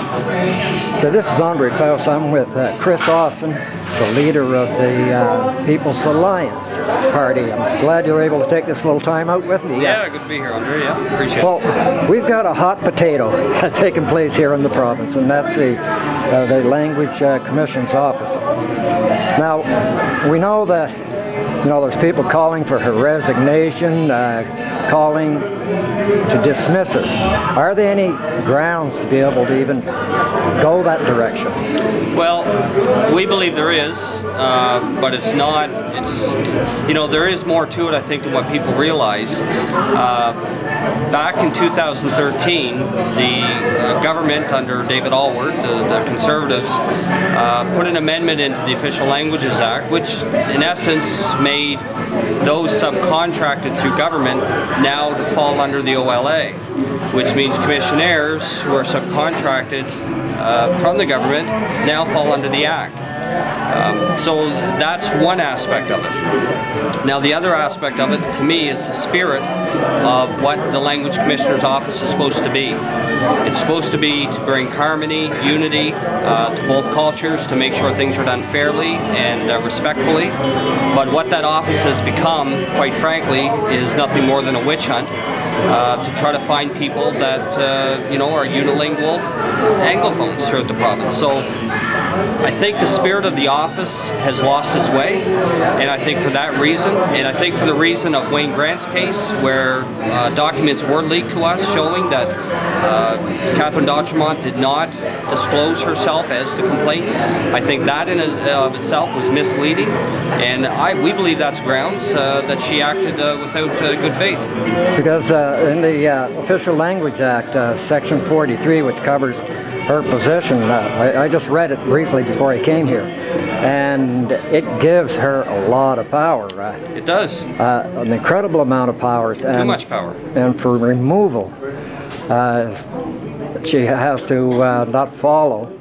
So this is Andre Klaus. I'm with Kris, the leader of the People's Alliance Party. I'm glad you were able to take this little time out with me. Yeah, good to be here, Andre. Yeah, appreciate it. Well, we've got a hot potato taking place here in the province, and that's the Language Commission's office. Now, we know that there's people calling for her resignation, calling to dismiss her. Are there any grounds to be able to even go that direction? Well, we believe there is, but it's not. There is more to it, I think, than what people realize. Back in 2013, the government under David Alward, the Conservatives, put an amendment into the Official Languages Act, which in essence made those subcontracted through government now to fall under the OLA, which means commissionaires who are subcontracted from the government now fall under the Act. So that's one aspect of it. Now the other aspect of it, to me, is the spirit of what the Language Commissioner's Office is supposed to be. It's supposed to be to bring harmony, unity to both cultures, to make sure things are done fairly and respectfully. But what that office has become, quite frankly, is nothing more than a witch hunt to try to find people that are unilingual Anglophones throughout the province. So I think the spirit of the office has lost its way, and I think for that reason, and I think for the reason of Wayne Grant's case, where documents were leaked to us showing that Catherine d'Entremont did not disclose herself as the complainant, I think that in of itself was misleading, and we believe that's grounds that she acted without good faith. Because in the Official Language Act, Section 43, which covers her position, I just read it briefly before I came here, and it gives her a lot of power. It does. An incredible amount of powers. Too much power. And for removal, she has to not follow,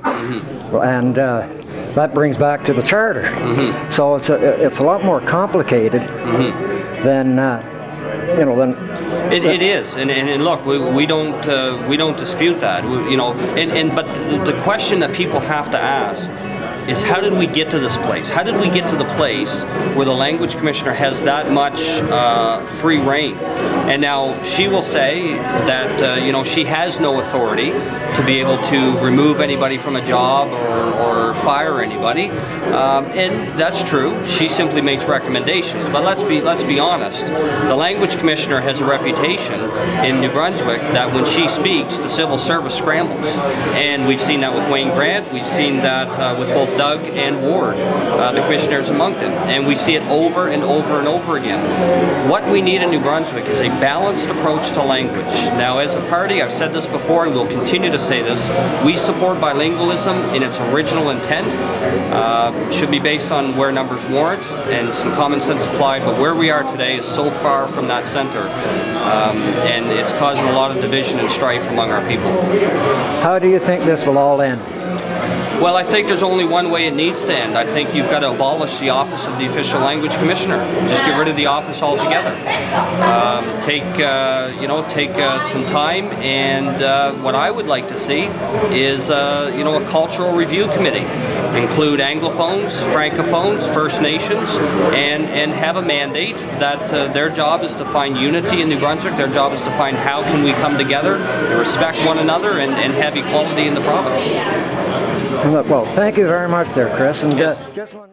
and that brings back to the charter. So it's a lot more complicated than It is, and look, we don't dispute that. But the question that people have to ask is, how did we get to this place? How did we get to the place where the Language Commissioner has that much free reign? And now she will say that she has no authority to be able to remove anybody from a job or fire anybody, and that's true. She simply makes recommendations. But let's be honest. The Language Commissioner has a reputation in New Brunswick that when she speaks, the civil service scrambles, and we've seen that with Wayne Grant. We've seen that with both Doug and Ward, the commissioners in Moncton, and we see it over and over and over again. What we need in New Brunswick is a balanced approach to language. Now, as a party, I've said this before and will continue to say this, we support bilingualism in its original intent. Should be based on where numbers warrant and some common sense applied, but where we are today is so far from that center, and it's causing a lot of division and strife among our people. How do you think this will all end? Well, I think there's only one way it needs to end. I think you've got to abolish the office of the Official Language Commissioner. Just get rid of the office altogether. Take some time, and what I would like to see is a cultural review committee. Include Anglophones, Francophones, First Nations, and have a mandate that their job is to find unity in New Brunswick. Their job is to find how can we come together and respect one another and have equality in the province. Well, thank you very much there, Kris. And yes. Just one